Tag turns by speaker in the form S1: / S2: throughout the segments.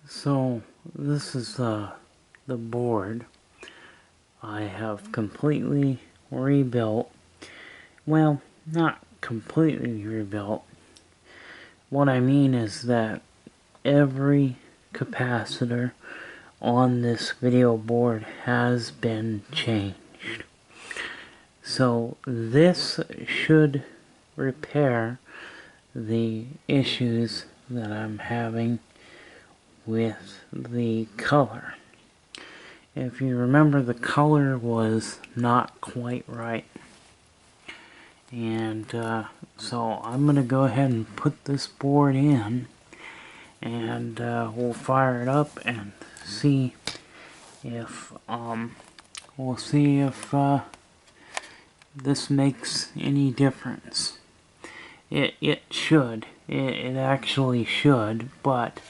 S1: So this is the board I have completely rebuilt. Well, not completely rebuilt. What I mean is that every capacitor on this video board has been changed. So this should repair the issues that I'm having with the color. If you remember, the color was not quite right. And so I'm going to go ahead and put this board in, and we'll fire it up and see if this makes any difference. It should. It actually should, but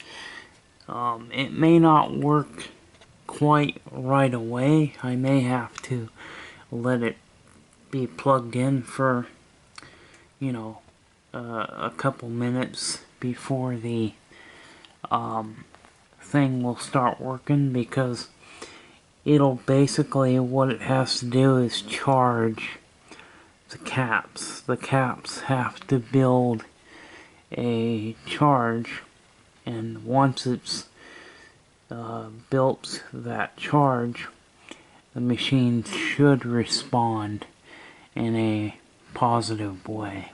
S1: it may not work quite right away. I may have to let it be plugged in for, you know, a couple minutes before the thing will start working, because it'll basically, what it has to do is charge the caps. The caps have to build a charge, and once it's built that charge, the machine should respond in a positive way.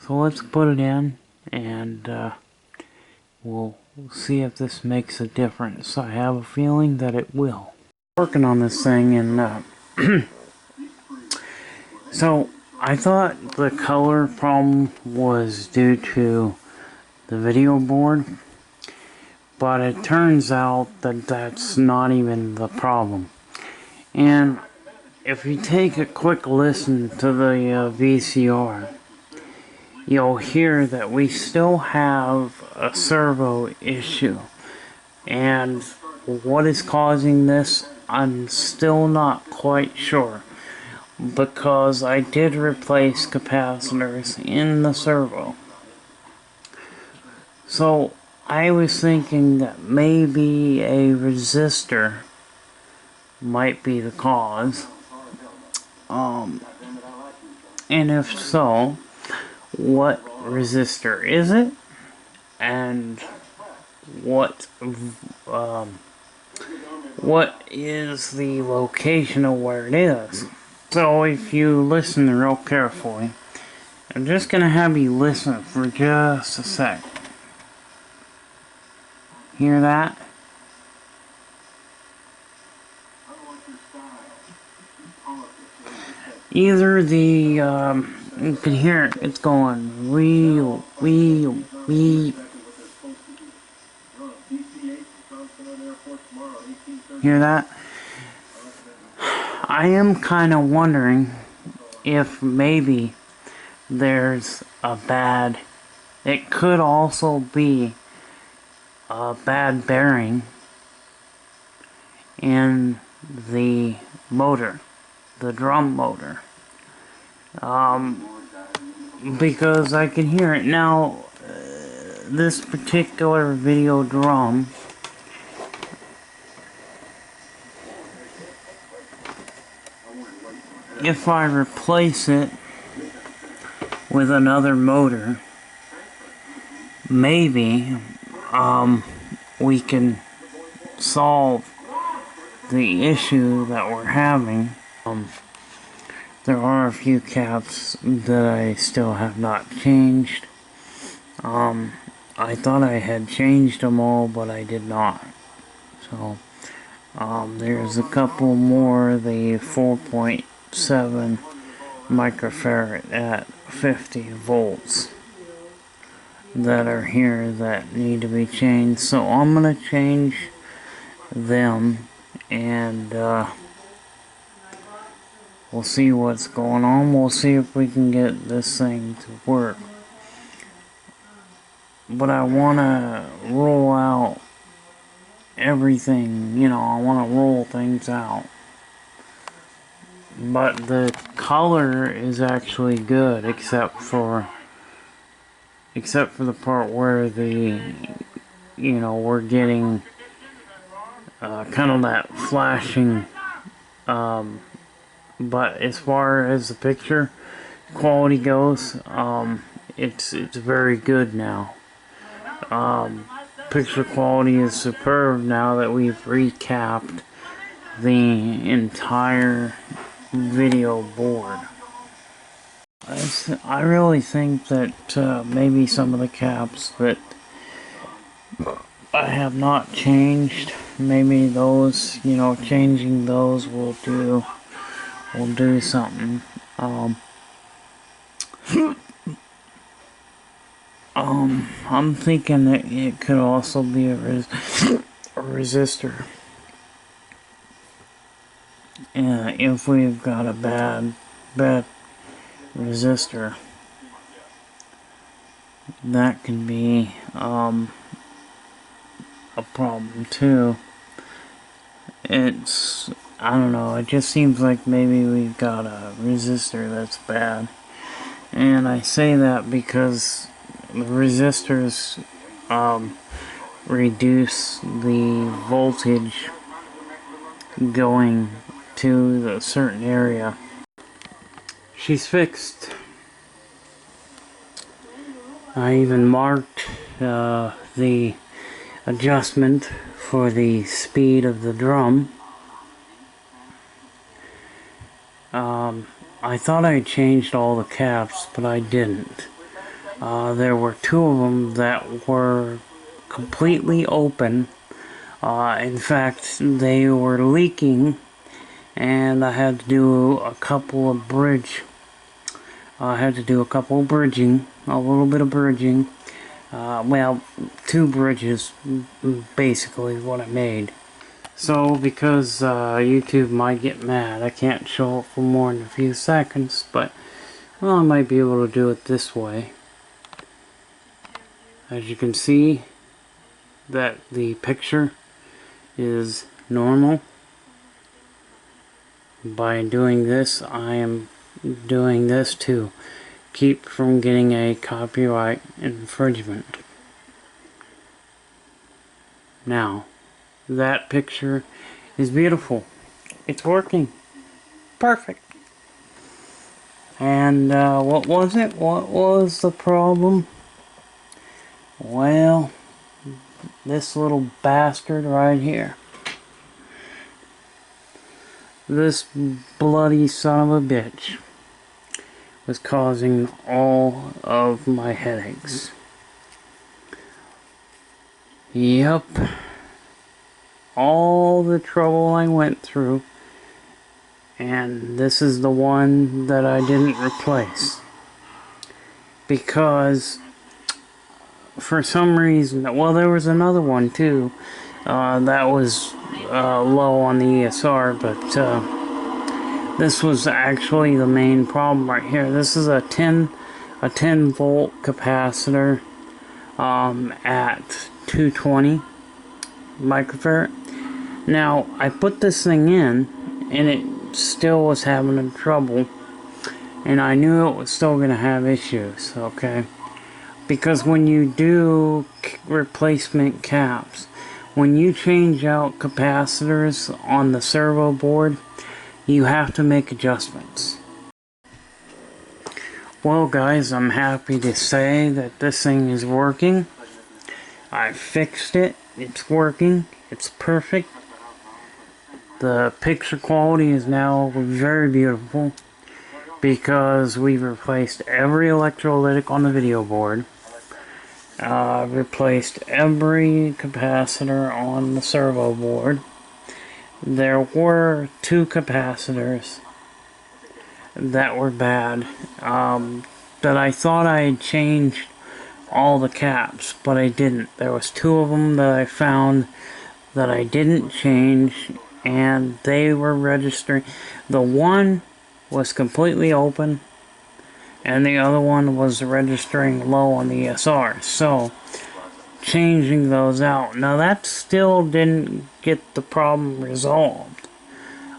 S1: So let's put it in, and we'll see if this makes a difference. I have a feeling that it will. Working on this thing, and so I thought the color problem was due to the video board, but it turns out that that's not even the problem. And if you take a quick listen to the VCR, you'll hear that we still have a servo issue. And what is causing this, I'm still not quite sure, because I did replace capacitors in the servo. So I was thinking that maybe a resistor might be the cause. And if so, what resistor is it? And what is the location of where it is? So if you listen real carefully, I'm just gonna have you listen for just a sec. Hear that? Either the, you can hear it, it's going wheel. Hear that? I am kind of wondering if maybe there's a bad, it could also be a bad bearing in the motor, the drum motor, because I can hear it now. This particular video drum, if I replace it with another motor, maybe we can solve the issue that we're having. There are a few caps that I still have not changed. I thought I had changed them all, but I did not. So there's a couple more, the 4.7 microfarad at 50 volts that are here that need to be changed. So I'm gonna change them, and we'll see what's going on. We'll see if we can get this thing to work. But I want to roll out everything, you know, I want to roll things out. But the color is actually good, except for the part where the you know, we're getting kind of that flashing. But as far as the picture quality goes, it's very good now. Picture quality is superb now that we've recapped the entire video board. I really think that maybe some of the caps that I have not changed, maybe those, you know, changing those will do something. I'm thinking that it could also be a resistor. If we've got a bad resistor, that can be a problem too. I don't know, it just seems like maybe we've got a resistor that's bad. And I say that because the resistors reduce the voltage going to the certain area. She's fixed. I even marked the adjustment for the speed of the drum. I thought I changed all the caps, but I didn't. There were two of them that were completely open. In fact, they were leaking, and I had to do a couple of bridging, a little bit of bridging. Well, two bridges, basically, what I made. So, because YouTube might get mad, I can't show it for more than a few seconds, but, well, I might be able to do it this way. As you can see, that the picture is normal. By doing this, I am doing this to keep from getting a copyright infringement. Now, that picture is beautiful. It's working. Perfect. And what was it? What was the problem? Well, this little bastard right here. This bloody son of a bitch was causing all of my headaches. Yep. All the trouble I went through, and this is the one that I didn't replace. Because for some reason, well, there was another one too that was low on the ESR, but this was actually the main problem right here. This is a 10 volt capacitor at 220 microfarad. Now I put this thing in and it still was having trouble, and I knew it was still going to have issues, okay? Because when you do replacement caps, when you change out capacitors on the servo board, you have to make adjustments. Well guys, I'm happy to say that this thing is working. I fixed it. It's working. It's perfect. The picture quality is now very beautiful because we've replaced every electrolytic on the video board. Replaced every capacitor on the servo board. There were two capacitors that were bad, that I thought I had changed all the caps, but I didn't. There was two of them that I found that I didn't change, and they were registering. The one was completely open, and the other one was registering low on the ESR. So, changing those out. Now that still didn't get the problem resolved.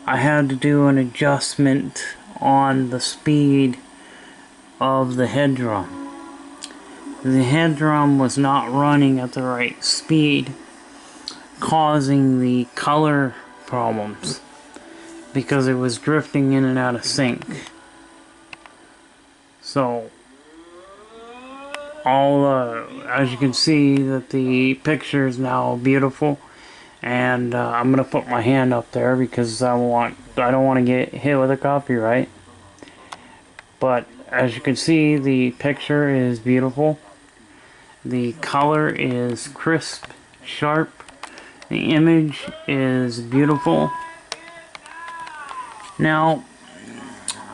S1: I had to do an adjustment on the speed of the head drum. the head drum was not running at the right speed, causing the color problems because it was drifting in and out of sync. So as you can see, that the picture is now beautiful, and I'm gonna put my hand up there because I don't want to get hit with a copyright. But as you can see, the picture is beautiful. The color is crisp, sharp. The image is beautiful. Now,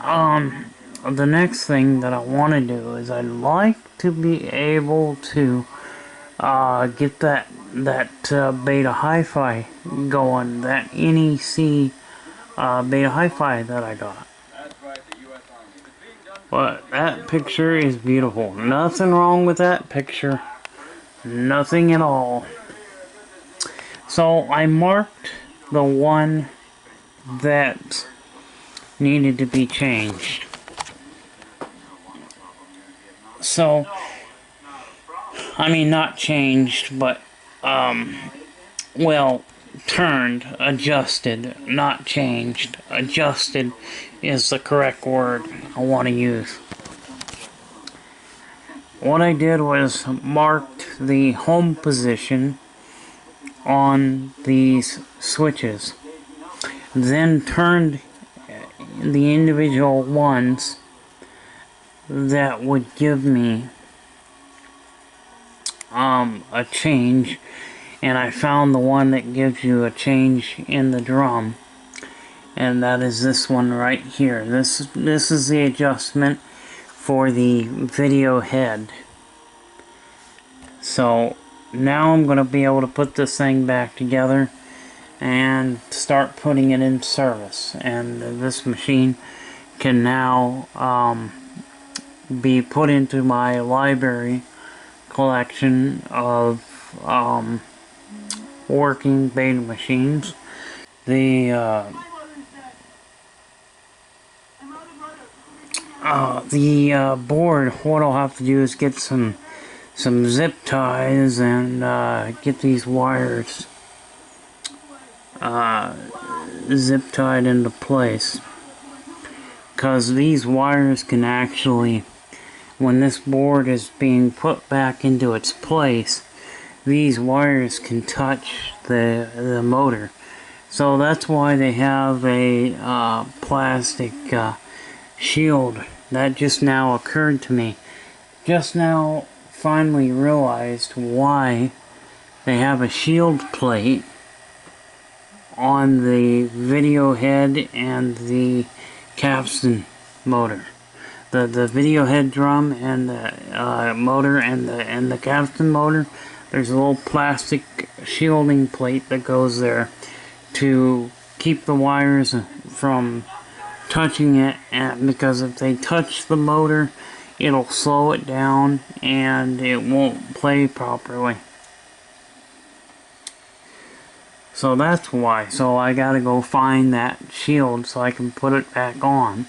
S1: the next thing that I want to do is I'd like to be able to get that beta HiFi going, that NEC beta HiFi that I got. But that picture is beautiful. Nothing wrong with that picture. Nothing at all. So I marked the one that needed to be changed. So, I mean, not changed, but, well, turned, adjusted, not changed. Adjusted is the correct word I want to use. What I did was marked the home position on these switches, then turned the individual ones that would give me a change, and I found the one that gives you a change in the drum, and that is this one right here. This is the adjustment for the video head. So now I'm going to be able to put this thing back together and start putting it in service, and this machine can now be put into my library collection of working beta machines. The board, what I'll have to do is get some zip ties and get these wires zip tied into place, because these wires can actually, when this board is being put back into its place, these wires can touch the motor. So that's why they have a plastic shield. That just now occurred to me. Just now finally realized why they have a shield plate on the video head and the capstan motor. The video head drum and the motor and the capstan motor, there's a little plastic shielding plate that goes there to keep the wires from touching it, and because if they touch the motor, it'll slow it down and it won't play properly. So that's why. So I gotta go find that shield so I can put it back on.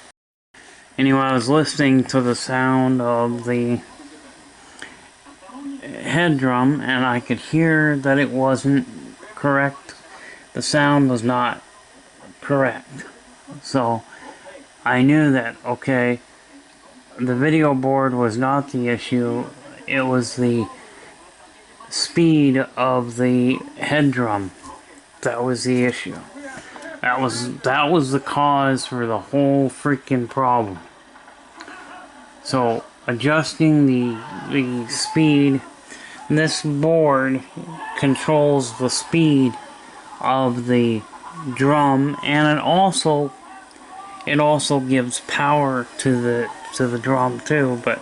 S1: Anyway, I was listening to the sound of the head drum, and I could hear that it wasn't correct. The sound was not correct. So I knew that, okay, the video board was not the issue. It was the speed of the head drum that was the issue. That was the cause for the whole freaking problem. So adjusting the speed, this board controls the speed of the drum, and it also gives power to the drum too, but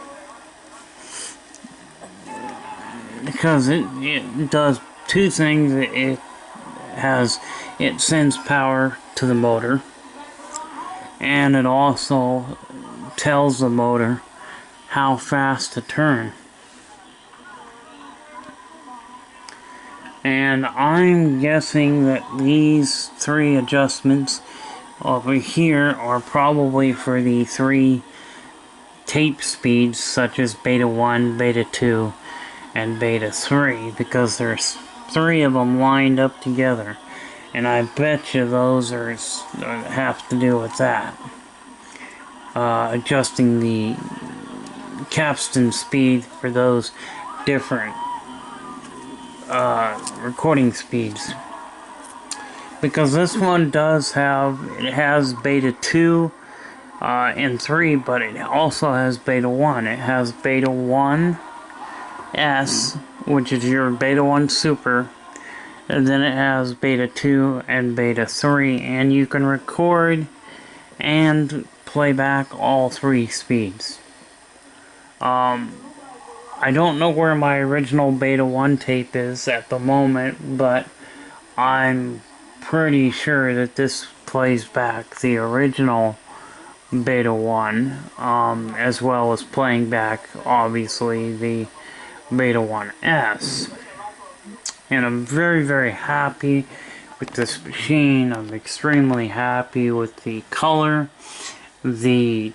S1: because it does two things. It sends power to the motor, and it also tells the motor how fast to turn. And I'm guessing that these three adjustments over here are probably for the three tape speeds such as beta 1, beta 2, and beta 3, because there's 3 of them lined up together, and I bet you those have to do with that. Adjusting the capstan speed for those different recording speeds, because this one has beta 2 and 3, but it also has beta 1. It has beta 1S, which is your beta 1 super, and then it has beta 2 and beta 3, and you can record and play back all 3 speeds. I don't know where my original beta 1 tape is at the moment, but I'm pretty sure that this plays back the original beta 1, as well as playing back, obviously, the beta 1S. And I'm very, very happy with this machine. I'm extremely happy with the color. The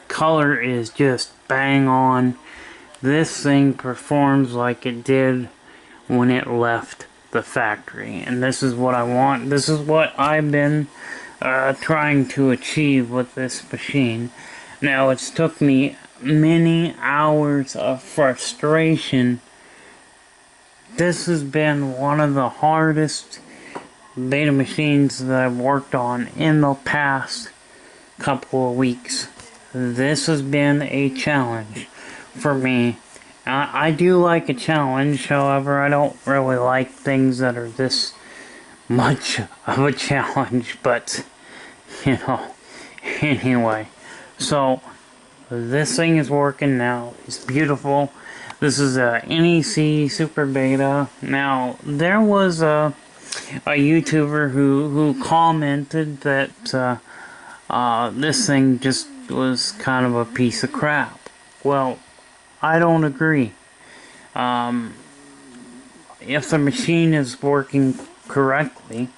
S1: color is just bang on. This thing performs like it did when it left the factory, and this is what I want. This is what I've been trying to achieve with this machine. Now, it's took me many hours of frustration. This has been one of the hardest beta machines that I've worked on in the past couple of weeks. This has been a challenge for me. I do like a challenge, however, I don't really like things that are this much of a challenge, but, you know, anyway. So, this thing is working now. It's beautiful. This is a NEC Super Beta. Now, there was a YouTuber who commented that this thing just was kind of a piece of crap. Well, I don't agree. If the machine is working correctly,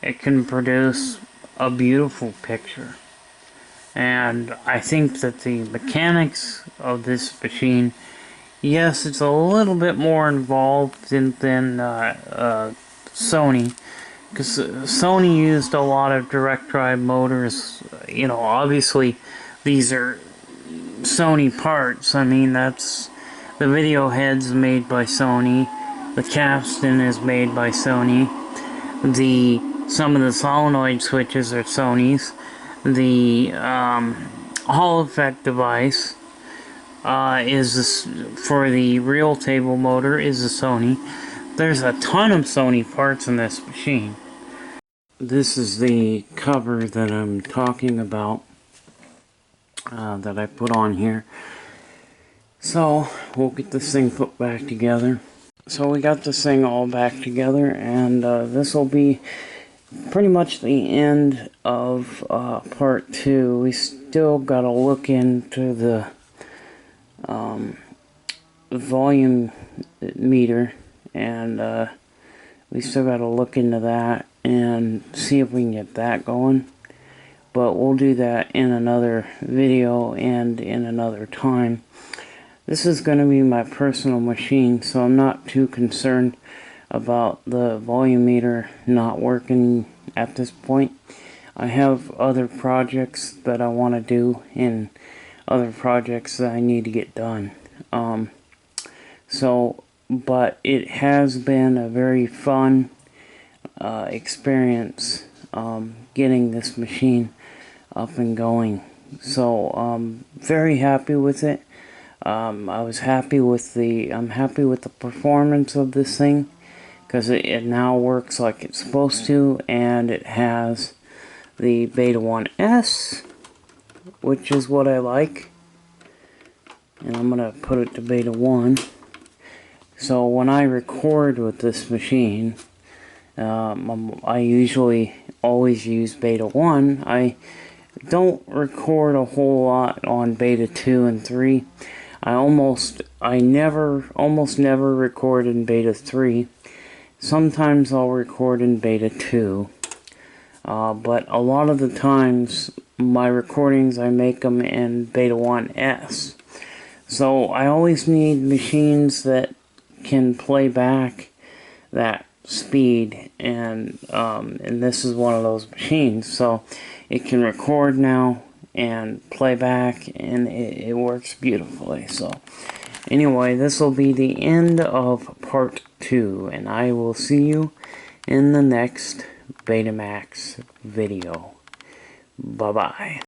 S1: it can produce a beautiful picture. And I think that the mechanics of this machine, yes, it's a little bit more involved than Sony, because Sony used a lot of direct drive motors. You know, obviously these are Sony parts. I mean, that's the video head's made by Sony, the capstan is made by Sony, some of the solenoid switches are Sony's, the Hall effect device for the real table motor is a Sony. There's a ton of Sony parts in this machine. This is the cover that I'm talking about, that I put on here. So we'll get this thing put back together. So we got this thing all back together, and this will be pretty much the end of part 2. We still got to look into the volume meter, and we still got to look into that and see if we can get that going. But we'll do that in another video and in another time. This is going to be my personal machine, so I'm not too concerned about the volume meter not working at this point. I have other projects that I want to do and other projects that I need to get done. But it has been a very fun experience getting this machine up and going. So I'm very happy with it. I'm happy with the performance of this thing, because it now works like it's supposed to, and it has the Beta 1S, which is what I like. And I'm gonna put it to Beta 1. So when I record with this machine, I usually always use Beta 1. I don't record a whole lot on Beta 2 and 3. I almost never record in Beta 3. Sometimes I'll record in Beta 2. but a lot of the times my recordings, I make them in Beta 1S. So I always need machines that can play back that speed, and this is one of those machines. So it can record now and play back, and it works beautifully. So anyway, this will be the end of part 2, and I will see you in the next Betamax video. Bye bye.